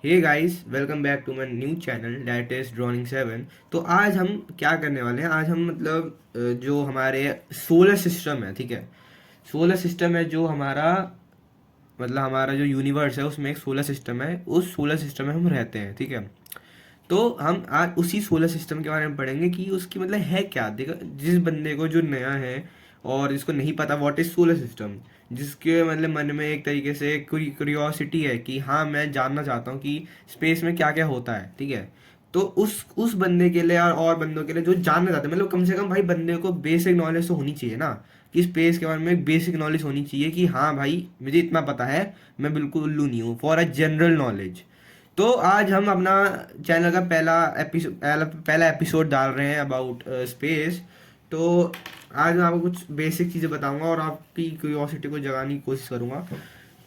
Hey guys, welcome back to my new channel that is drawing 7। तो आज हम क्या करने वाले हैं। आज हम जो हमारे सोलर सिस्टम है, ठीक है। सोलर सिस्टम है जो हमारा जो यूनिवर्स है उसमें एक सोलर सिस्टम है। उस सोलर सिस्टम में हम रहते हैं, ठीक है। तो हम आज उसी सोलर सिस्टम के बारे में पढ़ेंगे कि उसकी है क्या। देखो, जिस बंदे को जो नया है और जिसको नहीं पता व्हाट इज सोलर सिस्टम, जिसके मन में एक तरीके से क्यूरियोसिटी है कि हाँ, मैं जानना चाहता हूँ कि स्पेस में क्या क्या होता है, ठीक है। तो उस बंदे के लिए और बंदों के लिए जो जानना चाहते हैं, कम से कम भाई बंदे को बेसिक नॉलेज तो होनी चाहिए ना, कि स्पेस के बारे में एक बेसिक नॉलेज होनी चाहिए कि हाँ भाई, मुझे इतना पता है, मैं बिल्कुल उल्लू नहीं हूँ, फॉर अ जनरल नॉलेज। तो आज हम अपना चैनल का पहला एपिसोड डाल रहे हैं अबाउट स्पेस। तो आज मैं आपको कुछ बेसिक चीज़ें बताऊंगा और आपकी क्यूरियोसिटी को जगाने की कोशिश करूंगा।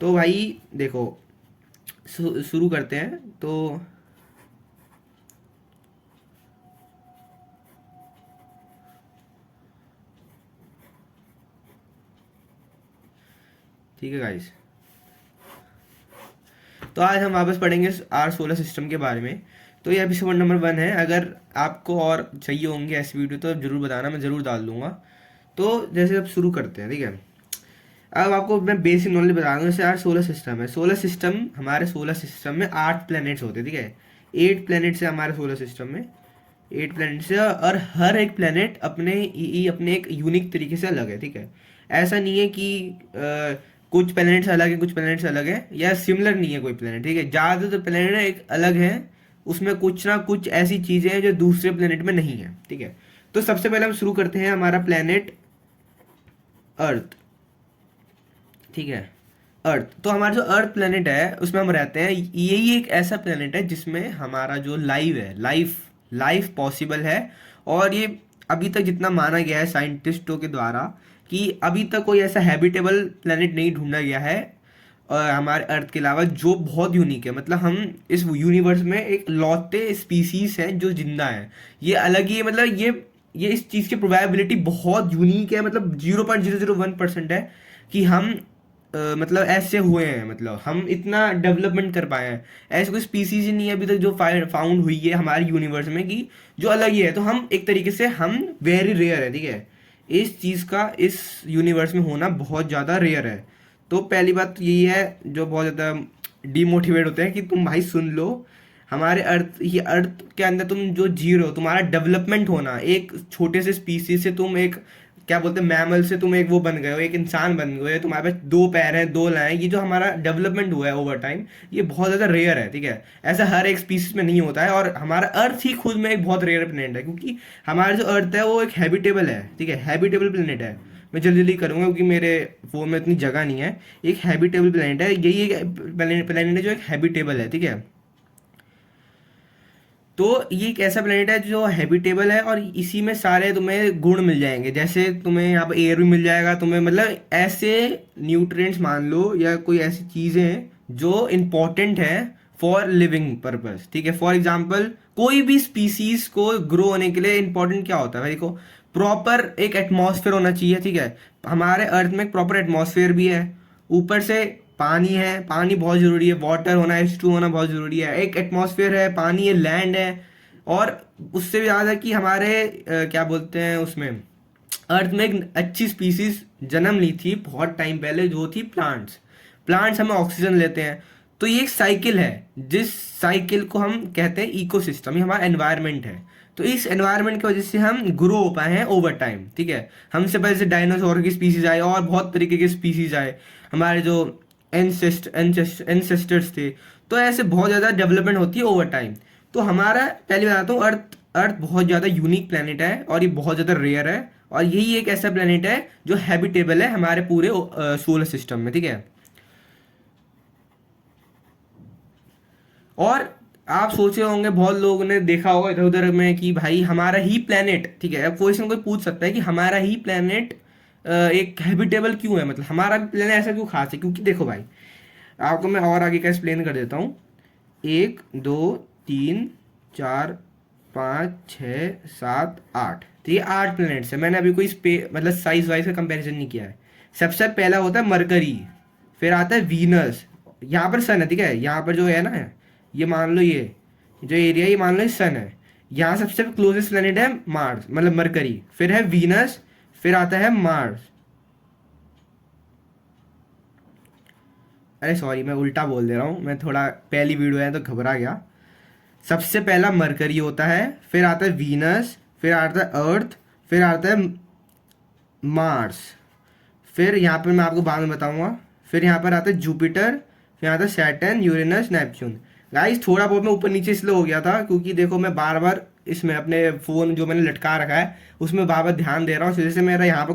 तो भाई देखो, शुरू करते हैं। तो ठीक है गाइस, तो आज हम वापस पढ़ेंगे आर सोलर सिस्टम के बारे में। तो ये एपिसोड नंबर 1 है। अगर आपको और चाहिए होंगे ऐसी वीडियो तो ज़रूर बताना, मैं ज़रूर डाल दूंगा। तो जैसे अब शुरू करते हैं, ठीक है। अब आपको मैं बेसिक नॉलेज बता दूं। जैसे यार सोलर सिस्टम है, सोलर सिस्टम, हमारे सोलर सिस्टम में 8 प्लैनेट्स होते हैं, ठीक है। 8 प्लैनेट्स है हमारे सोलर सिस्टम में। 8 प्लैनेट्स है और हर एक प्लैनेट अपने एक यूनिक तरीके से अलग है, ठीक है। ऐसा नहीं है कि कुछ प्लैनेट्स अलग है, कुछ प्लैनेट्स अलग है, या सिमिलर नहीं है कोई प्लैनेट, ठीक है। ज़्यादातर प्लैनेट एक अलग है, उसमें कुछ ना कुछ ऐसी चीज़ें हैं जो दूसरे प्लैनेट में नहीं है, ठीक है। तो सबसे पहले हम शुरू करते हैं हमारा प्लैनेट अर्थ, ठीक है। अर्थ, तो हमारा जो अर्थ प्लेनेट है उसमें हम रहते हैं। यही एक ऐसा प्लेनेट है जिसमें हमारा जो लाइफ लाइफ पॉसिबल है। और ये अभी तक जितना माना गया है साइंटिस्टों के द्वारा, कि अभी तक कोई ऐसा हैबिटेबल प्लेनेट नहीं ढूंढा गया है हमारे अर्थ के अलावा, जो बहुत यूनिक है। हम इस यूनिवर्स में एक लौते स्पीसीज हैं जो जिंदा है। ये अलग ही है, ये इस चीज़ की प्रोबेबिलिटी बहुत यूनिक है। 0.001% है कि हम ऐसे हुए हैं, हम इतना डेवलपमेंट कर पाए हैं। ऐसी कोई स्पीसीज ही नहीं है अभी तक जो फाउंड हुई है हमारे यूनिवर्स में, कि जो अलग ही है। तो हम एक तरीके से हम वेरी रेयर है, ठीक है। इस चीज़ का इस यूनिवर्स में होना बहुत ज़्यादा रेयर है। तो पहली बात यही है, जो बहुत ज़्यादा डीमोटिवेट होते हैं कि तुम भाई सुन लो, हमारे अर्थ के अंदर तुम जो जी रहे हो, तुम्हारा डेवलपमेंट होना, एक छोटे से स्पीसीज से तुम एक क्या बोलते हैं मैमल से तुम एक वो बन गए हो, एक इंसान बन गए हो, तुम्हारे पास 2 पैर हैं, 2 लाएं, ये जो हमारा डेवलपमेंट हुआ है ओवर टाइम, ये बहुत ज़्यादा रेयर है, ठीक है। ऐसा हर एक स्पीसीज में नहीं होता है। और हमारा अर्थ ही खुद में एक बहुत रेयर प्लेनेट है, क्योंकि हमारा जो अर्थ है वो एक हैबिटेबल है, ठीक है। हैबिटेबल प्लेनेट है। मैं जल्दी जल्दी करूंगा क्योंकि मेरे फोन में इतनी जगह नहीं है। एक हैबिटेबल प्लेनेट है, यही एक प्लेनेट है जो एक हैबिटेबल है, ठीक है। तो ये एक ऐसा प्लेनेट है जो हैबिटेबल है और इसी में सारे तुम्हें गुण मिल जाएंगे। जैसे तुम्हें यहाँ पर एयर भी मिल जाएगा, तुम्हें ऐसे न्यूट्रिएंट्स मान लो, या कोई ऐसी चीज़ें जो इम्पोर्टेंट है फॉर लिविंग पर्पस, ठीक है। फॉर एग्जांपल, कोई भी स्पीसीज को ग्रो होने के लिए इंपॉर्टेंट क्या होता है भाई? को प्रॉपर एक एटमॉस्फेयर होना चाहिए, ठीक है। हमारे अर्थ में एक प्रॉपर एटमॉस्फेयर भी है, ऊपर से पानी है, पानी बहुत ज़रूरी है, वाटर होना, H2 होना बहुत ज़रूरी है। एक एटमॉस्फेयर है, पानी है, लैंड है। और उससे भी ज़्यादा कि हमारे क्या बोलते हैं उसमें, अर्थ में एक अच्छी स्पीसीज जन्म ली थी बहुत टाइम पहले, जो थी प्लांट्स। प्लांट्स हमें ऑक्सीजन लेते हैं। तो ये एक साइकिल है, जिस साइकिल को हम कहते हैं इकोसिस्टम, ये हमारा एनवायरनमेंट है। तो इस एनवायरनमेंट की वजह से हम ग्रो हो पाए हैं ओवर टाइम, ठीक है। हमसे पहले से डायनासोर की स्पीसीज आए और बहुत तरीके के स्पीसीज आए, हमारे जो एंसेस्टर्स थे। तो ऐसे बहुत ज़्यादा डेवलपमेंट होती है ओवर टाइम। तो हमारा पहले बताता हूँ, अर्थ अर्थ बहुत ज़्यादा यूनिक प्लेनेट है और ये बहुत ज़्यादा रेयर है। और यही एक ऐसा प्लेनेट है जो हैबिटेबल है हमारे पूरे सोलर सिस्टम में, ठीक है। और आप सोचे होंगे, बहुत लोगों ने देखा होगा इधर उधर में, कि भाई हमारा ही प्लेनेट, ठीक है। अब कोई से कोई पूछ सकता है कि हमारा ही प्लेनेट एक हैबिटेबल क्यों है, हमारा प्लेनेट ऐसा क्यों खास है? क्योंकि देखो भाई, आपको मैं और आगे का एक्सप्लेन कर देता हूँ। 1 2 3 4 5 6 7 8, तो ये 8 प्लैनेट्स है। मैंने अभी कोई साइज वाइज का कंपैरिजन नहीं किया है। सबसे पहला होता है मरकरी, फिर आता है वीनस, यहाँ पर सन है, ठीक है। यहाँ पर जो है ना, ये मान लो, ये जो एरिया ये मान लो सन है, यहाँ सबसे क्लोजेस्ट प्लेनेट है मार्स मतलब मरकरी, फिर है वीनस, फिर आता है मार्स। अरे सॉरी मैं उल्टा बोल दे रहा हूँ, मैं थोड़ा पहली वीडियो है तो घबरा गया। सबसे पहला मरकरी होता है, फिर आता है वीनस, फिर आता है अर्थ, फिर आता है मार्स, फिर यहाँ पर मैं आपको बाद में बताऊंगा, फिर यहाँ पर आता है जुपिटर, फिर आता है सैटर्न, यूरेनस, नेपच्यून। गाइस थोड़ा बहुत मैं ऊपर नीचे इसलिए हो गया था क्योंकि देखो मैं बार बार इसमें अपने फ़ोन जो मैंने लटका रखा है उसमें बार बार ध्यान दे रहा हूँ, इस वजह से मेरा यहाँ पर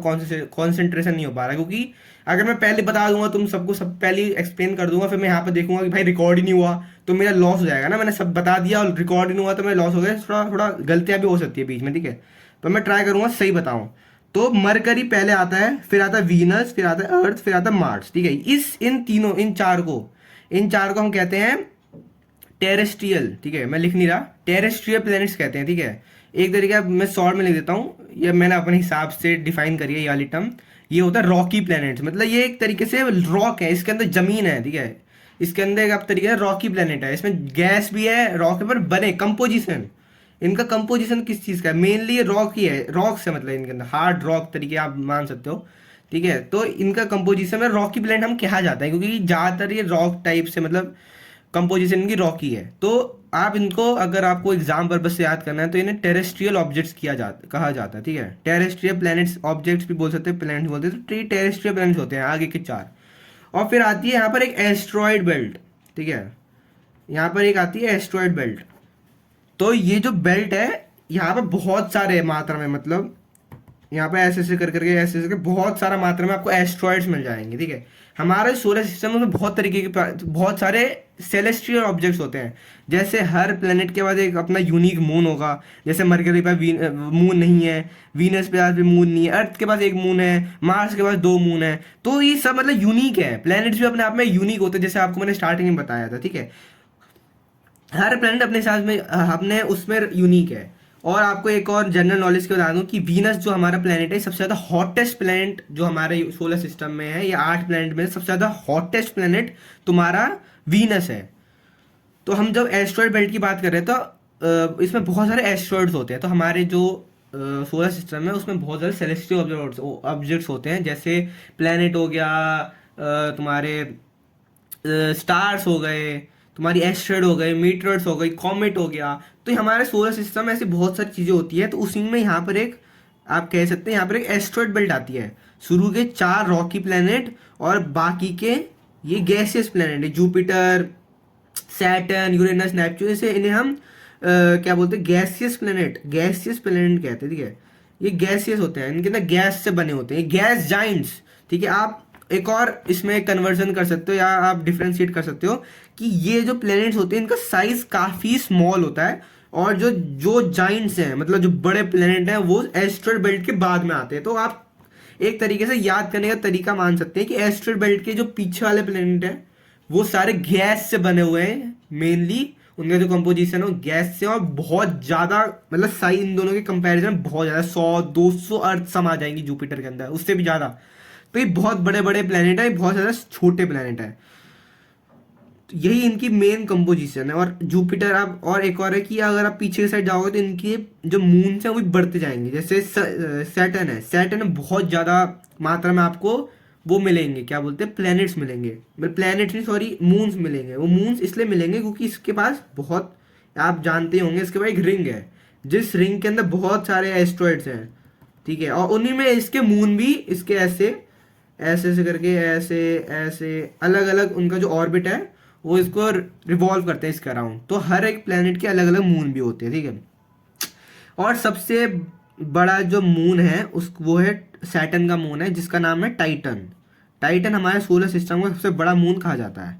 कॉन्सेंट्रेशन नहीं हो पा रहा, क्योंकि अगर मैं पहले बता दूंगा तुम सबको, सब पहले एक्सप्लेन कर दूंगा, फिर मैं यहाँ पर देखूंगा कि भाई रिकॉर्ड ही नहीं हुआ तो मेरा लॉस हो जाएगा ना। मैंने सब बता दिया और रिकॉर्ड ही नहीं हुआ तो मेरा लॉस हो गया, थोड़ा थोड़ा गलतियाँ भी हो सकती है बीच में, ठीक है। तो मैं ट्राई करूंगा सही बताऊं। तो मरकरी पहले आता है, फिर आता है वीनस, फिर आता है अर्थ, फिर आता है मार्स, ठीक है। इन चार को हम कहते हैं टेरेस्ट्रियल, ठीक है। मैं लिख नहीं रहा, टेरेस्ट्रियल प्लैनेट्स कहते हैं, ठीक है। एक तरीका मैं शॉर्ट में लिख देता हूँ, ये मैंने अपने हिसाब से डिफाइन करी है ये वाली टर्म। ये होता है रॉकी प्लैनेट्स, मतलब ये एक तरीके से रॉक है, इसके अंदर जमीन है, ठीक है। इसके अंदर एक आप तरीके से रॉकी प्लैनेट है, इसमें गैस भी है, रॉक पर बने कंपोजिशन। इनका कंपोजिशन किस चीज़ का है, मेनली ये रॉक ही है, रॉक से मतलब इनके अंदर हार्ड रॉक तरीके आप मान सकते हो, ठीक है। तो इनका कंपोजिशन में रॉकी प्लैनेट हम कहा जाता है क्योंकि ज़्यादातर ये रॉक टाइप से मतलब कंपोजिशन इनकी रॉकी है। तो आप इनको अगर आपको एग्जाम पर्पज से याद करना है तो इन्हें टेरेस्ट्रियल ऑब्जेक्ट्स कहा जाता है, ठीक है। टेरेस्ट्रियल प्लैनेट्स ऑब्जेक्ट्स भी बोल सकते हैं, प्लैनेट्स बोलते हैं, तो टेरेस्ट्रियल प्लैनेट्स होते हैं आगे के चार। और फिर आती है यहाँ पर एक एस्ट्रॉयड बेल्ट, ठीक है। यहाँ पर एक आती है एस्ट्रॉयड बेल्ट। तो ये जो बेल्ट है यहाँ पर बहुत सारे मात्रा में, मतलब यहाँ पे ऐसे ऐसे कर करके ऐसे ऐसे करके बहुत सारा मात्रा में आपको एस्ट्रॉयड्स मिल जाएंगे, ठीक है। हमारे सोलर सिस्टम में बहुत तरीके के बहुत सारे सेलेस्टियल ऑब्जेक्ट्स होते हैं। जैसे हर प्लेनेट के बाद एक अपना यूनिक मून होगा, जैसे मरकरी पर मून नहीं है, वीनस पे आज भी मून नहीं है, अर्थ के पास एक मून है, मार्स के पास दो मून है। तो ये सब मतलब यूनिक है, प्लैनेट्स भी अपने आप में यूनिक होते हैं, जैसे आपको मैंने स्टार्टिंग में बताया था, ठीक है। हर प्लैनेट अपने हिसाब में अपने उसमें यूनिक है। और आपको एक और जनरल नॉलेज के बता दूं कि वीनस जो हमारा प्लैनेट है सबसे ज़्यादा हॉटेस्ट प्लैनेट जो हमारे सोलर सिस्टम में है, ये 8 प्लैनेट में सबसे ज़्यादा हॉटेस्ट प्लैनेट तुम्हारा वीनस है। तो हम जब एस्ट्रॉयड बेल्ट की बात कर रहे हैं तो इसमें बहुत सारे एस्ट्रॉयड्स होते हैं। तो हमारे जो सोलर सिस्टम है उसमें बहुत सारे सेलेस्टियल ऑब्जेक्ट्स होते हैं, जैसे प्लैनेट हो गया, तुम्हारे स्टार्स हो गए, तुम्हारी एस्ट्रॉयड हो गए, मीटर्स हो गई, कॉमेट हो गया। तो हमारे सोलर सिस्टम में ऐसी बहुत सारी चीज़ें होती है। तो उसी में यहाँ पर एक आप कह सकते हैं यहाँ पर एक एस्ट्रॉयड बेल्ट आती है। शुरू के 4 रॉकी प्लैनेट और बाकी के ये गैसियस प्लैनेट है, जुपिटर, सैटर्न, यूरेनस, नेपच्यून, इसे इन्हें हम क्या बोलते हैं, गैसियस प्लैनेट कहते हैं, ठीक है। ये गैसियस होते हैं, इनके अंदर गैस से बने होते हैं, गैस जाइंट्स, ठीक है। आप एक और इसमें कन्वर्जन कर सकते हो या आप डिफ्रेंशिएट कर सकते हो कि ये जो प्लैनेट्स होते हैं इनका साइज काफ़ी स्मॉल होता है, और जो जो जाइंट्स हैं मतलब जो बड़े प्लैनेट हैं वो एस्ट्रॉयड बेल्ट के बाद में आते हैं। तो आप एक तरीके से याद करने का तरीका मान सकते हैं कि एस्ट्रॉयड बेल्ट के जो पीछे वाले प्लैनेट हैं वो सारे गैस से बने हुए हैं, मेनली उनका जो कंपोजिशन है गैस से, और बहुत ज़्यादा मतलब साइज इन दोनों के कंपैरिजन बहुत ज़्यादा, 100-200 अर्थ सम आ जाएंगी जुपिटर के अंदर, उससे भी ज़्यादा। तो ये बहुत बड़े बड़े प्लैनेट है, बहुत ज़्यादा छोटे प्लैनेट है। तो यही इनकी मेन कंपोजिशन है। और जुपिटर आप, और एक और है कि अगर आप पीछे की साइड जाओगे तो इनके जो मून्स हैं वो भी बढ़ते जाएंगे। जैसे सैटर्न में बहुत ज़्यादा मात्रा में आपको वो मिलेंगे, क्या बोलते हैं, प्लैनेट्स मिलेंगे, प्लैनेट्स नहीं सॉरी मून्स मिलेंगे। वो मून्स इसलिए मिलेंगे क्योंकि इसके पास बहुत, आप जानते होंगे इसके पास एक रिंग है, जिस रिंग के अंदर बहुत सारे एस्ट्रॉयड्स हैं, ठीक है। और उन्हीं में इसके मून भी इसके ऐसे ऐसे ऐसे करके ऐसे ऐसे अलग अलग उनका जो ऑर्बिट है वो इसको रिवॉल्व करते हैं इसके अराउंड। तो हर एक प्लैनेट के अलग अलग मून भी होते हैं, ठीक है। और सबसे बड़ा जो मून है उस वो है सैटर्न का मून है, जिसका नाम है टाइटन। टाइटन हमारे सोलर सिस्टम का सबसे बड़ा मून कहा जाता है।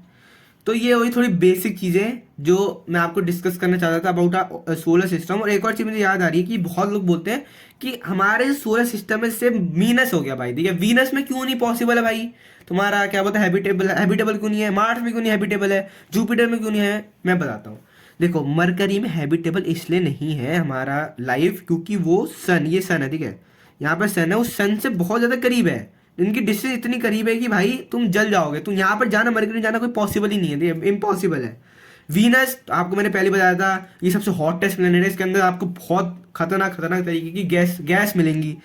तो ये वही थोड़ी बेसिक चीज़ें जो मैं आपको डिस्कस करना चाहता था अबाउट सोलर सिस्टम। और एक और चीज़ मुझे याद आ रही है कि बहुत लोग बोलते हैं कि हमारे सोलर सिस्टम में से वीनस हो गया भाई, ठीक है। वीनस में क्यों नहीं पॉसिबल है भाई, तुम्हारा क्या बोलते हैं हैबिटेबल क्यों नहीं है, मार्स में क्यों नहीं हैबिटेबल है, जुपिटर में क्यों नहीं है। मैं बताता हूँ, देखो मरकरी में हैबिटेबल इसलिए नहीं है हमारा लाइफ क्योंकि वो सन, ये सन है, ठीक है। यहाँ पर सन है, उस सन से बहुत ज़्यादा करीब है, इनकी डिस्टेंस इतनी करीब है कि भाई तुम जल जाओगे, तुम यहाँ पर जाना मरकरी जाना कोई पॉसिबल ही नहीं है, इम्पॉसिबल है। वीनस आपको मैंने पहले बताया था ये सबसे हॉटेस्ट प्लेनेट है, इसके अंदर आपको बहुत खतरनाक खतरनाक तरीके की गैस गैस मिलेंगी।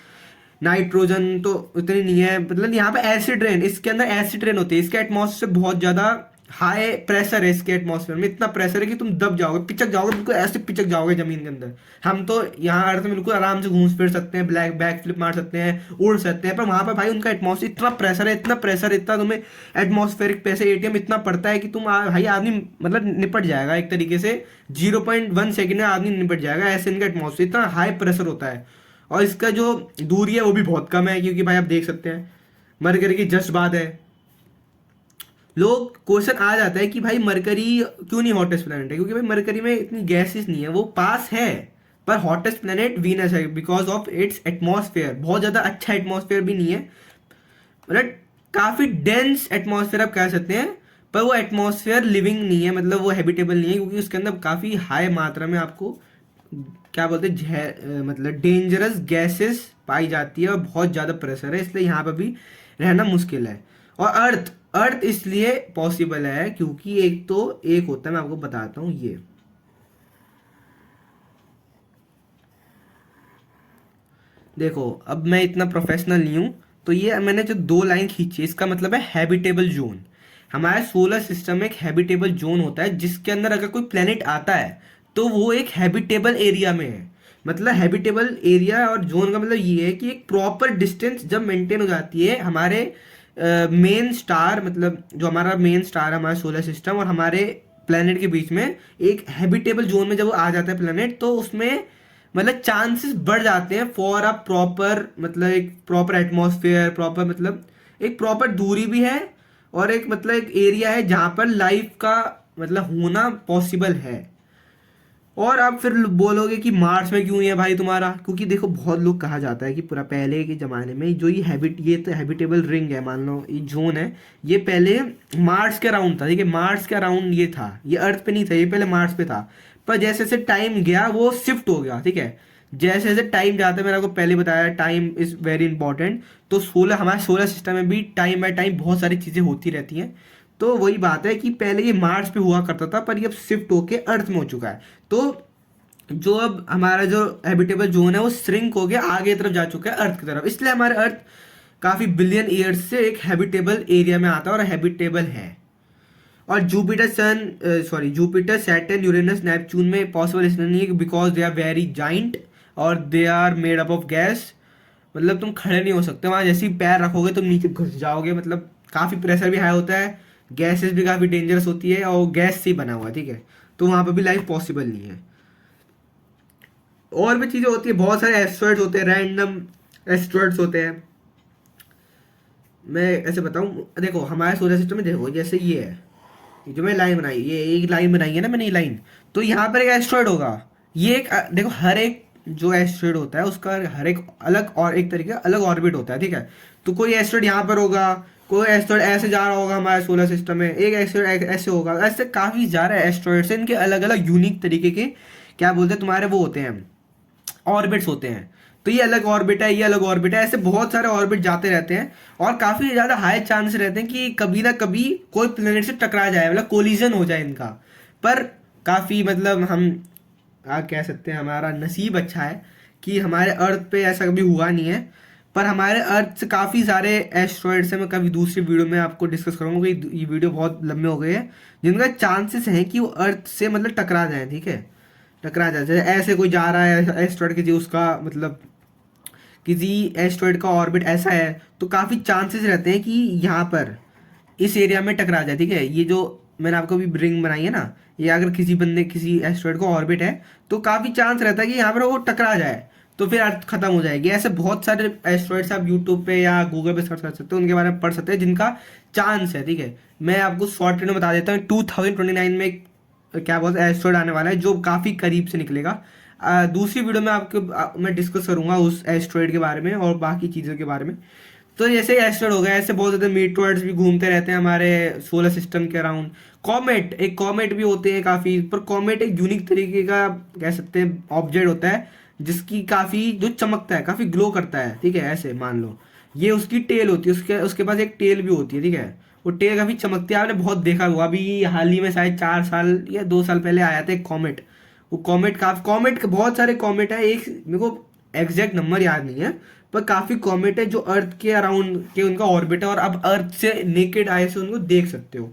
नाइट्रोजन तो उतनी नहीं है, मतलब यहाँ पे एसिड रेन, इसके अंदर एसिड रेन होती है, इसके एटमॉस्फेयर बहुत ज्यादा हाई प्रेशर है, इसके एटमॉस्फेयर में इतना प्रेशर है कि तुम दब जाओगे, पिचक जाओगे, बिल्कुल ऐसे पिचक जाओगे जमीन के अंदर। हम तो यहाँ अर्थ में बिल्कुल आराम से घूम फिर सकते हैं, ब्लैक बैक फ्लिप मार सकते हैं, उड़ सकते हैं, पर वहां पर भाई उनका एटमॉस्फेयर इतना प्रेशर है, इतना प्रेशर, इतना तुम्हें एटमॉस्फेरिक पैसे एटीएम इतना पड़ता है कि तुम भाई आदमी मतलब निपट जाएगा एक तरीके से, 0.1 सेकेंड में आदमी निपट जाएगा, ऐसे इनका एटमॉस्फेयर इतना हाई प्रेशर होता है। और इसका जो दूरी है वो भी बहुत कम है, क्योंकि भाई आप देख सकते हैं मरकरी की जस्ट बात है। लोग क्वेश्चन आ जाता है कि भाई मरकरी क्यों नहीं हॉटेस्ट प्लेनेट है, क्योंकि भाई मरकरी में इतनी गैसेस नहीं है, वो पास है, पर हॉटेस्ट प्लेनेट वीनस है बिकॉज ऑफ इट्स एटमॉस्फेयर, बहुत ज़्यादा अच्छा एटमॉस्फेयर भी नहीं है, मतलब काफ़ी डेंस एटमॉस्फेयर आप कह सकते हैं, पर वो एटमॉस्फेयर लिविंग नहीं है, मतलब वो हैबिटेबल नहीं है, क्योंकि उसके अंदर काफ़ी हाई मात्रा में आपको क्या बोलते हैं मतलब डेंजरस गैसेस पाई जाती है, और बहुत ज़्यादा प्रेशर है, इसलिए यहाँ पर भी रहना मुश्किल है। और अर्थ अर्थ इसलिए पॉसिबल है क्योंकि एक होता है, मैं आपको बताता हूँ, ये देखो, अब मैं इतना प्रोफेशनल नहीं हूँ, तो ये मैंने जो 2 लाइन खींची इसका मतलब है हैबिटेबल जोन। हमारे सोलर सिस्टम में एक हैबिटेबल जोन होता है, जिसके अंदर अगर कोई प्लेनेट आता है तो वो एक हैबिटेबल एरिया में है। मतलब हैबिटेबल एरिया और जोन का मतलब ये है कि एक प्रॉपर डिस्टेंस जब मेंटेन हो जाती है हमारे मेन स्टार, मतलब जो हमारा मेन स्टार है हमारा सोलर सिस्टम और हमारे प्लेनेट के बीच में, एक हैबिटेबल जोन में जब वो आ जाता है प्लेनेट, तो उसमें मतलब चांसेस बढ़ जाते हैं फॉर अ प्रॉपर, मतलब एक प्रॉपर एटमॉस्फेयर, प्रॉपर मतलब एक प्रॉपर दूरी भी है, और एक मतलब एक एरिया है जहाँ पर लाइफ का मतलब होना पॉसिबल है। और आप फिर बोलोगे कि मार्स में क्यों है भाई तुम्हारा, क्योंकि देखो बहुत लोग कहा जाता है कि पूरा पहले के ज़माने में जो ये तो हैबिटेबल रिंग है, मान लो ये जोन है, ये पहले मार्स के अराउंड था, ठीक है, मार्स के अराउंड ये था, ये अर्थ पे नहीं था, ये पहले मार्स पे था, पर जैसे जैसे टाइम गया वो शिफ्ट हो गया, ठीक है, जैसे जैसे टाइम जाता है, मैंने आपको पहले बताया टाइम इज़ वेरी इंपॉर्टेंट, तो हमारे सोलर सिस्टम में भी टाइम बाय टाइम बहुत सारी चीज़ें होती रहती हैं। तो वही बात है कि पहले ये मार्स पे हुआ करता था, पर ये अब शिफ्ट होके अर्थ में हो चुका है, तो जो अब हमारा जो हैबिटेबल जोन है वो श्रिंक हो गया, आगे तरफ जा चुका है अर्थ की तरफ, इसलिए हमारे अर्थ काफ़ी बिलियन ईयर्स से एक हैबिटेबल एरिया में आता है और हैबिटेबल है। और जुपिटर सैटर्न यूरेनस नेपच्यून में पॉसिबल इसलिए नहीं है because they are very giant और they are made up of gas, मतलब तुम खड़े नहीं हो सकते वहाँ, जैसे ही पैर रखोगे तुम नीचे घुस जाओगे, मतलब काफ़ी प्रेशर भी हाई होता है, गैसेस भी काफ़ी डेंजरस होती है, और गैस से ही बना हुआ है, ठीक है, तो वहाँ पर भी लाइफ पॉसिबल नहीं है। और भी चीज़ें होती है, बहुत सारे एस्ट्रॉइड्स होते हैं, रैंडम एस्ट्रॉइड्स होते हैं। मैं ऐसे बताऊँ, देखो हमारे सोलर सिस्टम में देखो जैसे ये है, ये जो मैं लाइन बनाई, ये एक लाइन बनाई है ना मैंने, ये लाइन, तो यहाँ पर एक एस्ट्रॉइड होगा, ये एक देखो हर एक जो एस्ट्रॉइड होता है उसका हर एक अलग और एक तरीके का अलग ऑर्बिट होता है, ठीक है, तो कोई एस्ट्रॉइड यहाँ पर होगा, कोई एस्ट्रॉइड ऐसे जा रहा होगा हमारे सोलर सिस्टम में, एक एस्ट्रॉइड ऐसे होगा, ऐसे काफ़ी सारे एस्ट्रॉइड्स हैं, इनके अलग अलग यूनिक तरीके के क्या बोलते हैं तुम्हारे वो होते हैं, ऑर्बिट्स होते हैं। तो ये अलग ऑर्बिट है, ये अलग ऑर्बिट है, ऐसे बहुत सारे ऑर्बिट जाते रहते हैं, और काफ़ी ज़्यादा हाई चांस रहते हैं कि कभी ना कभी कोई प्लेनेट से टकरा जाए, मतलब कोलिजन हो जाए इनका। पर काफ़ी मतलब हम कह सकते हैं हमारा नसीब अच्छा है कि हमारे अर्थ पे ऐसा कभी हुआ नहीं है, पर हमारे अर्थ से काफ़ी सारे एस्ट्रॉइड्स हैं, मैं कभी दूसरी वीडियो में आपको डिस्कस करूँगा, कि ये वीडियो बहुत लंबे हो गए हैं, जिनका चांसेस हैं कि वो अर्थ से मतलब टकरा जाए, ठीक है, टकरा जाए, जैसे ऐसे कोई जा रहा है एस्ट्रॉइड किसी उसका मतलब किसी एस्ट्रॉइड का ऑर्बिट ऐसा है, तो काफ़ी चांसेस रहते हैं कि यहाँ पर इस एरिया में टकरा जाए, ठीक है, ये जो मैंने आपको अभी रिंग बनाई है ना, ये अगर किसी बंदे किसी एस्ट्रॉइड का ऑर्बिट है तो काफ़ी चांस रहता है कि यहाँ पर वो टकरा जाए, तो फिर अर्थ खत्म हो जाएगी। ऐसे बहुत सारे एस्ट्रॉइड्स आप यूट्यूब पे या गूगल पे सर्च कर सकते हो, उनके बारे में पढ़ सकते हैं जिनका चांस है, ठीक है। मैं आपको शॉर्ट में बता देता हूँ, 2029 में क्या बोलते हैं एस्ट्रॉइड आने वाला है जो काफ़ी करीब से निकलेगा। दूसरी वीडियो में मैं डिस्कस करूंगा उस एस्ट्रॉइड के बारे में और बाकी चीज़ों के बारे में। तो जैसे एस्ट्रॉइड हो गया, ऐसे बहुत ज़्यादा मीटॉइड्स भी घूमते रहते हैं हमारे सोलर सिस्टम के अराउंड। कॉमेट भी होते हैं काफ़ी, पर कॉमेट एक यूनिक तरीके का कह सकते हैं ऑब्जेक्ट होता है, जिसकी काफ़ी जो चमकता है, काफ़ी ग्लो करता है, ठीक है, ऐसे मान लो ये उसकी टेल होती है, उसके उसके पास एक टेल भी होती है, ठीक है, वो टेल काफ़ी चमकती है, आपने बहुत देखा हुआ। अभी हाल ही में शायद 4 साल या 2 साल पहले आया था एक कॉमेट। वो कॉमेट बहुत सारे कॉमेट है, एक मेरे को एग्जैक्ट नंबर याद नहीं है, पर काफ़ी कॉमेट है जो अर्थ के अराउंड के उनका ऑर्बिट है, और अब अर्थ से नेकेड आई से उनको देख सकते हो।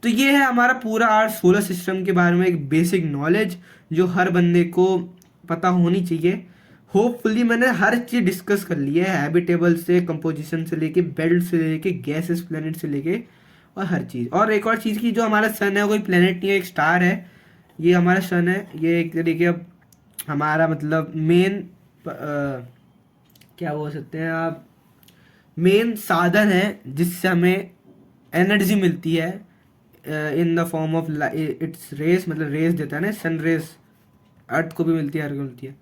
तो ये है हमारा पूरा आर सोलर सिस्टम के बारे में एक बेसिक नॉलेज जो हर बंदे को पता होनी चाहिए। होपफुली मैंने हर चीज़ डिस्कस कर ली है, हैबिटेबल से कंपोजिशन से लेके बेल्ट से लेके गैसेस प्लेनेट से लेके और हर चीज़। और एक और चीज़ की, जो हमारा सन है कोई प्लेनेट नहीं है, एक स्टार है। ये हमारा सन है, ये एक तरीके अब हमारा मतलब मेन क्या बोल सकते हैं आप, मेन साधन है जिससे हमें एनर्जी मिलती है in the form of its rays, मतलब रेस देता है ना, सन रेस अर्थ को भी मिलती है, हर को मिलती है।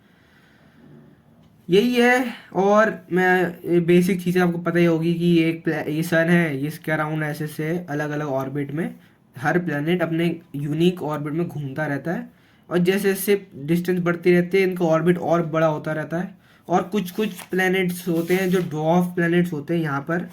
यही है। और मैं बेसिक चीज़ें आपको पता ही होगी कि ये सन है, ये इसके अराउंड ऐसे से अलग अलग ऑर्बिट में हर प्लेनेट अपने यूनिक ऑर्बिट में घूमता रहता है, और जैसे जैसे डिस्टेंस बढ़ती रहती है इनका ऑर्बिट और बड़ा होता रहता है। और कुछ कुछ प्लैनेट्स होते हैं जो ड्वार्फ प्लैनेट्स होते हैं यहाँ पर,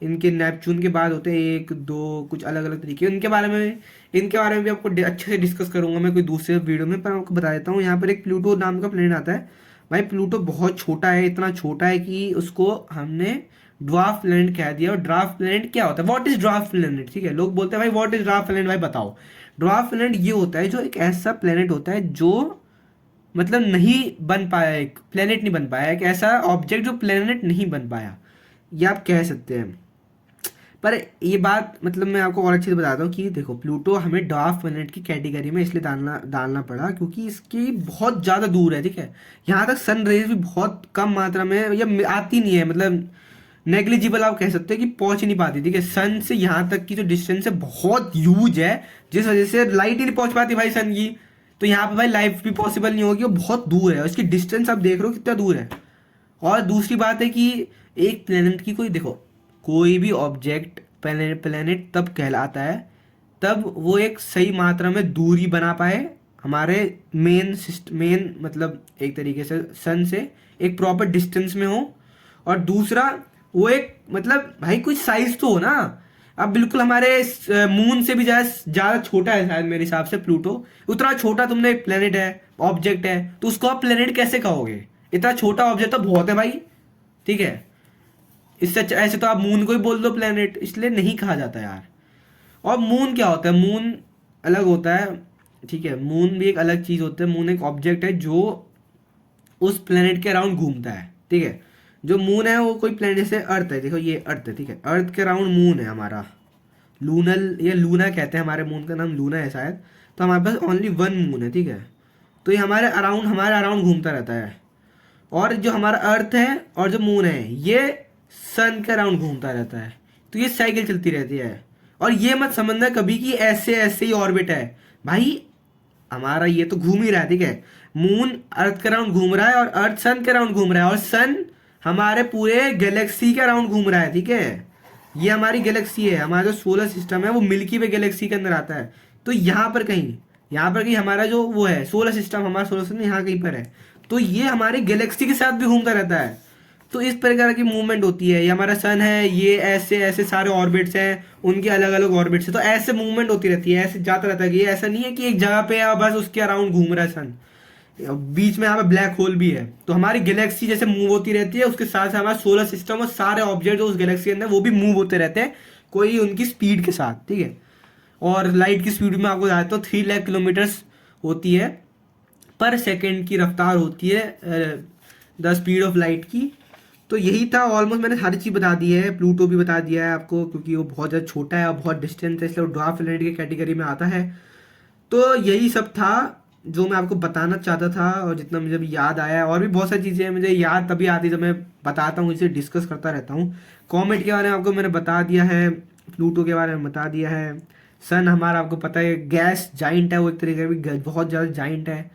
इनके नेपच्यून के बाद होते हैं एक दो कुछ अलग अलग तरीके, इनके बारे में भी आपको अच्छे से डिस्कस करूंगा मैं कोई दूसरे वीडियो में, पर आपको बता देता हूँ। यहाँ पर एक प्लूटो नाम का प्लेनेट आता है। भाई प्लूटो बहुत छोटा है, इतना छोटा है कि उसको हमने ड्वार्फ प्लेनेट कह दिया। और ड्वार्फ प्लेनेट क्या होता है, व्हाट इज ड्वार्फ प्लेनेट? ठीक है, लोग बोलते हैं भाई व्हाट इज ड्वार्फ प्लेनेट, भाई बताओ। ड्वार्फ प्लेनेट ये होता है जो एक ऐसा प्लेनेट होता है जो मतलब नहीं बन पाया, एक प्लेनेट नहीं बन पाया, एक ऐसा ऑब्जेक्ट जो प्लेनेट नहीं बन पाया, ये आप कह सकते हैं। पर ये बात मतलब मैं आपको और अच्छे से बताता हूँ कि देखो प्लूटो हमें ड्वार्फ प्लेनेट की कैटेगरी में इसलिए डालना डालना पड़ा क्योंकि इसकी बहुत ज़्यादा दूर है। ठीक है, यहाँ तक सन रेज भी बहुत कम मात्रा में या आती नहीं है, मतलब नेग्लिजिबल आप कह सकते हो कि पहुंच ही नहीं पाती। ठीक है, सन से यहाँ तक की जो डिस्टेंस है बहुत ह्यूज है, जिस वजह से लाइट ही नहीं पहुंच पाती भाई सन की। तो यहाँ पे भाई लाइफ भी पॉसिबल नहीं होगी, वो बहुत दूर है, उसकी डिस्टेंस आप देख रहे हो कितना दूर है। और दूसरी बात है कि एक प्लेनेट की कोई देखो, कोई भी ऑब्जेक्ट प्लेनेट तब कहलाता है तब वो एक सही मात्रा में दूरी बना पाए हमारे मेन मतलब एक तरीके से सन से एक प्रॉपर डिस्टेंस में हो, और दूसरा वो एक मतलब भाई कुछ साइज तो हो ना। अब बिल्कुल हमारे मून से भी ज़्यादा छोटा है शायद मेरे हिसाब से प्लूटो। उतना छोटा तुमने प्लेनेट है, ऑब्जेक्ट है, तो उसको आप प्लेनेट कैसे कहोगे? इतना छोटा ऑब्जेक्ट तो बहुत है भाई। ठीक है, इससे ऐसे तो आप मून को ही बोल दो प्लेनेट, इसलिए नहीं कहा जाता यार। और मून क्या होता है, मून अलग होता है। ठीक है, मून भी एक अलग चीज़ होता है। मून एक ऑब्जेक्ट है जो उस प्लेनेट के अराउंड घूमता है। ठीक है, जो मून है वो कोई प्लेनेट, जैसे अर्थ है, देखो ये अर्थ है। ठीक है, अर्थ के अराउंड मून है हमारा, लूनल या लूना कहते हैं, हमारे मून का नाम लूना है शायद। तो हमारे पास ओनली वन मून है। ठीक है, तो ये हमारे अराउंड घूमता रहता है। और जो हमारा अर्थ है और जो मून है ये सन के अराउंड घूमता रहता है। तो ये साइकिल चलती रहती है। और ये मत समझना कभी कि ऐसे ऐसे ही ऑर्बिट है भाई, हमारा ये तो घूम ही रहा है। ठीक है, मून अर्थ के अराउंड घूम रहा है और अर्थ सन के अराउंड घूम रहा है, और सन हमारे पूरे गैलेक्सी के अराउंड घूम रहा है। ठीक है, ये हमारी गैलेक्सी है, हमारा जो सोलर सिस्टम है वो मिल्की वे गैलेक्सी के अंदर आता है। तो यहाँ पर कहीं हमारा जो वो है सोलर सिस्टम, हमारा सोलर सिस्टम यहाँ कहीं पर है। तो ये हमारे गैलेक्सी के साथ भी घूमता रहता है। तो इस प्रकार की मूवमेंट होती है। ये हमारा सन है, ये ऐसे ऐसे सारे ऑर्बिट्स हैं, उनके अलग अलग ऑर्बिट्स हैं, तो ऐसे मूवमेंट होती रहती है, ऐसे जाता रहता है। कि ये ऐसा नहीं है कि एक जगह पे है और बस उसके अराउंड घूम रहा है सन, बीच में यहाँ पे ब्लैक होल भी है। तो हमारी गैलेक्सी जैसे मूव होती रहती है, उसके साथ साथ हमारा सोलर सिस्टम और सारे ऑब्जेक्ट जो उस गैलेक्सी के अंदर वो भी मूव होते रहते हैं, कोई उनकी स्पीड के साथ। ठीक है, और लाइट की स्पीड में आपको बताता हूँ 3 लाख किलोमीटर्स होती है पर सेकेंड की रफ्तार होती है द स्पीड ऑफ लाइट की। तो यही था ऑलमोस्ट, मैंने हर चीज़ बता दी है। प्लूटो भी बता दिया है आपको क्योंकि वो बहुत ज़्यादा छोटा है और बहुत डिस्टेंस है, इसलिए वो ड्वार्फ प्लैनेट की कैटेगरी में आता है। तो यही सब था जो मैं आपको बताना चाहता था, और जितना मुझे अभी याद आया। और भी बहुत सारी चीज़ें हैं मुझे याद तभी आती जब मैं बताता हूँ, इसे डिस्कस करता रहता हूँ। कॉमेट के बारे में आपको मैंने बता दिया है, प्लूटो के बारे में बता दिया है। सन हमारा आपको पता है गैस जाइंट है, वो एक तरीके का बहुत ज़्यादा जाइंट है,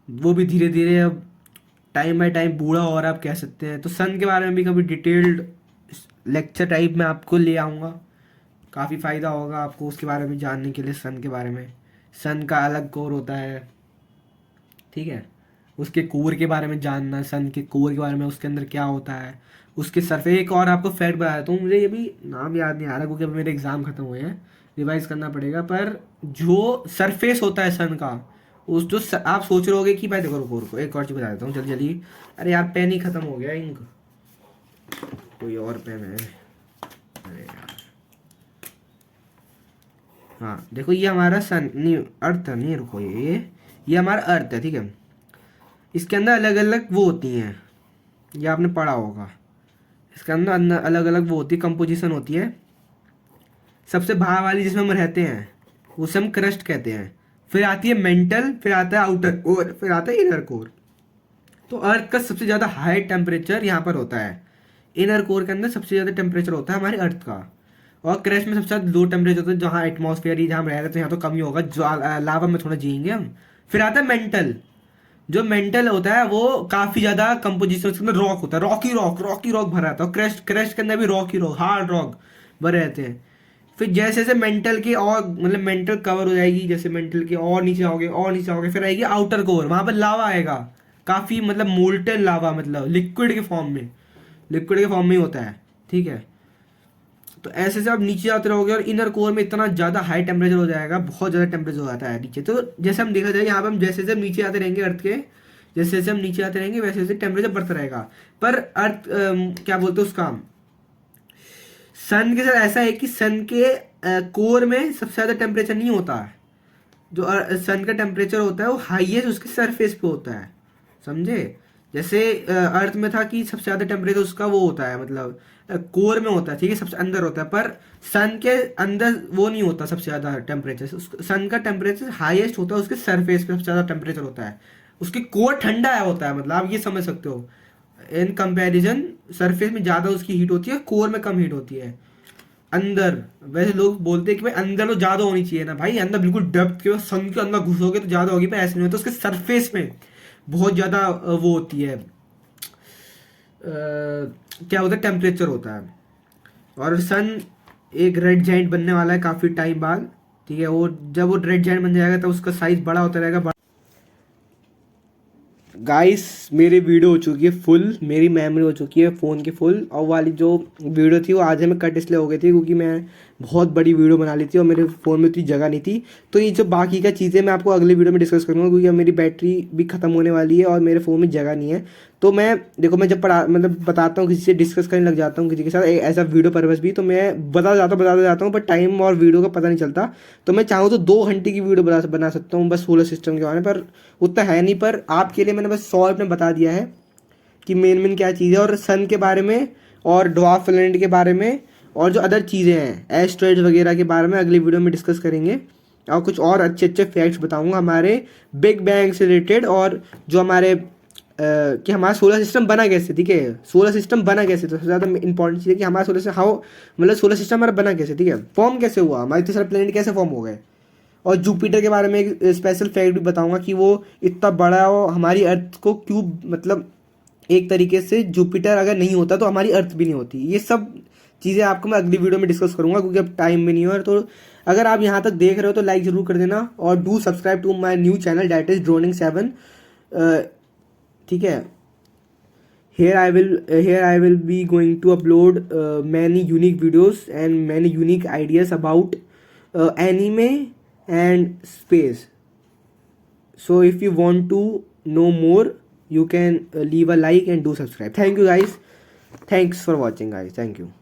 वो भी धीरे धीरे अब टाइम बाय टाइम बूढ़ा हो रहा है आप कह सकते हैं। तो सन के बारे में भी कभी डिटेल्ड लेक्चर टाइप में आपको ले आऊँगा, काफ़ी फ़ायदा होगा आपको उसके बारे में जानने के लिए। सन के बारे में, सन का अलग कोर होता है। ठीक है, उसके कोर के बारे में जानना, सन के कोर के बारे में, उसके अंदर क्या होता है, उसके सरफेस। एक और आपको फैक्ट बता देता हूँ, मुझे ये भी नाम याद नहीं आ रहा क्योंकि अभी मेरे एग्ज़ाम खत्म हुए हैं, रिवाइज करना पड़ेगा। पर जो सरफेस होता है सन का, उस जो आप सोच रहे होगे कि भाई देखो रुको रुको, एक और चीज़ बता देता हूँ जल्दी जल्दी। अरे यार पेन ही ख़त्म हो गया, इंक कोई और पेन है। अरे यार हाँ देखो, ये हमारा सन नहीं, अर्थ नहीं, रुको ये हमारा अर्थ है, ठीक है। इसके अंदर अलग अलग वो होती हैं, ये आपने पढ़ा होगा। इसके अंदर अलग अलग वो होती है, कंपोजिशन होती है। सबसे बाहर वाली जिसमें हम रहते हैं उसे हम क्रस्ट कहते हैं। फिर आती है मेंटल, फिर आता है आउटर कोर, फिर आता है इनर कोर। तो अर्थ का सबसे ज़्यादा हाई टेम्परेचर यहाँ पर होता है, इनर कोर के अंदर सबसे ज़्यादा टेम्परेचर होता है हमारे अर्थ का। और क्रस्ट में सबसे ज़्यादा लो टेम्परेचर होता है, जहाँ एटमॉस्फेयर ही जहाँ हम रह रहे हैं तो यहाँ तो कम ही होगा, जो लावा में थोड़ा जिएंगे हम। फिर आता है मेंटल, जो मेंटल होता है वो काफ़ी ज़्यादा कंपोजिशन, उसके अंदर रॉक होता है, रॉकी रॉक भरा रहता है। क्रस्ट क्रस्ट के अंदर भी रॉकी रॉक, हार्ड रॉक भरे रहते हैं। फिर जैसे जैसे मेंटल के और मतलब मेंटल कवर हो जाएगी, जैसे मेंटल के और नीचे आओगे और नीचे आओगे, फिर आएगी आउटर कोर, वहाँ पर लावा आएगा, काफ़ी मतलब मोल्टन लावा, मतलब लिक्विड के फॉर्म में, लिक्विड के फॉर्म में ही होता है, ठीक है। तो ऐसे से आप नीचे आते रहोगे और इनर कोर में इतना ज़्यादा हाई टेम्परेचर हो जाएगा, बहुत ज़्यादा टेम्परेचर हो जाता है नीचे। तो जैसे हम देखा जाए यहाँ पर हम जैसे जैसे हम नीचे आते रहेंगे अर्थ के, जैसे जैसे हम नीचे आते रहेंगे वैसे वैसे टेम्परेचर बढ़ता रहेगा। पर अर्थ क्या बोलते हैं उसका, सन के साथ ऐसा है कि सन के कोर में सबसे ज़्यादा टेम्परेचर नहीं होता है। जो सन का टेम्परेचर होता है वो हाईएस्ट उसके सरफेस पे होता है, समझे। जैसे अर्थ में था कि सबसे ज़्यादा टेम्परेचर उसका वो होता है, मतलब कोर में होता है, ठीक है, सबसे अंदर होता है। पर सन के अंदर वो नहीं होता सबसे ज़्यादा टेम्परेचर, सन का टेम्परेचर हाईएस्ट होता है उसके सरफेस पे, सबसे ज़्यादा टेम्परेचर होता है। उसके कोर ठंडा है होता है, मतलब आप ये समझ सकते हो। इन कंपैरिजन सरफेस में ज़्यादा उसकी हीट होती है, कोर में कम हीट होती है। अंदर वैसे लोग बोलते हैं कि भाई अंदर तो ज़्यादा होनी चाहिए ना, भाई अंदर बिल्कुल डेप्थ के सन के अंदर घुसोगे तो ज़्यादा होगी, पर ऐसे नहीं होता। उसके सरफेस में बहुत ज़्यादा वो होती है, क्या होता है, टेम्परेचर होता है। और सन एक रेड जाइंट बनने वाला है काफ़ी टाइम बाद, ठीक है। वो जब वो रेड जाइंट बन जाएगा तो उसका साइज बड़ा होता रहेगा। गाइस मेरी वीडियो हो चुकी है फुल, मेरी मेमोरी हो चुकी है फ़ोन की फुल, और वाली जो वीडियो थी वो आज हमें कट इसलिए हो गई थी क्योंकि मैं बहुत बड़ी वीडियो बना ली थी और मेरे फ़ोन में उतनी जगह नहीं थी। तो ये जो बाकी का चीज़ें मैं आपको अगली वीडियो में डिस्कस करूँगा, क्योंकि अब मेरी बैटरी भी ख़त्म होने वाली है और मेरे फ़ोन में जगह नहीं है। तो मैं देखो, मैं जब मतलब बताता हूँ किसी से, डिस्कस करने लग जाता हूँ किसी के साथ एज अ वीडियो पर्पस भी, तो मैं बताता जाता हूँ, पर टाइम और वीडियो का पता नहीं चलता। तो मैं चाहूँ तो 2 घंटे की वीडियो बना सकता हूँ बस सोलर सिस्टम के बारे में, पर उतना है नहीं। पर आपके लिए मैंने बस शॉर्ट में बता दिया है कि मेन क्या चीज़ है, और सन के बारे में और ड्वार्फ प्लैनेट के बारे में और जो अदर चीज़ें हैं एस्ट्रॉइड्स वगैरह के बारे में अगली वीडियो में डिस्कस करेंगे। और कुछ और अच्छे अच्छे फैक्ट्स बताऊंगा हमारे बिग बैंग से रिलेटेड, और जो हमारे कि हमारा सोलर सिस्टम बना कैसे, ठीक है। सोलर सिस्टम बना कैसे, तो सबसे ज़्यादा इंपॉर्टेंट चीज़ है कि हमारा सोलर सिस्टम हाउ, मतलब सोलर सिस्टम हमारा बना कैसे, ठीक है, फॉर्म कैसे हुआ, हमारे इतने सारे प्लैनेट कैसे फॉर्म हो गए। और जुपिटर के बारे में एक स्पेशल फैक्ट भी बताऊंगा कि वो इतना बड़ा है और हमारी अर्थ को क्यूब, मतलब एक तरीके से जुपिटर अगर नहीं होता तो हमारी अर्थ भी नहीं होती। ये सब चीज़ें आपको मैं अगली वीडियो में डिस्कस करूंगा क्योंकि अब टाइम भी नहीं है। तो अगर आप यहाँ तक देख रहे हो तो लाइक ज़रूर कर देना, और do subscribe to my new channel that is ड्रोनिंग7, ठीक है। Here I will be going to upload many unique videos and many unique ideas about anime and space. So if you want to know more, you can leave a like and do subscribe. Thank you guys. Thanks for watching guys. Thank you.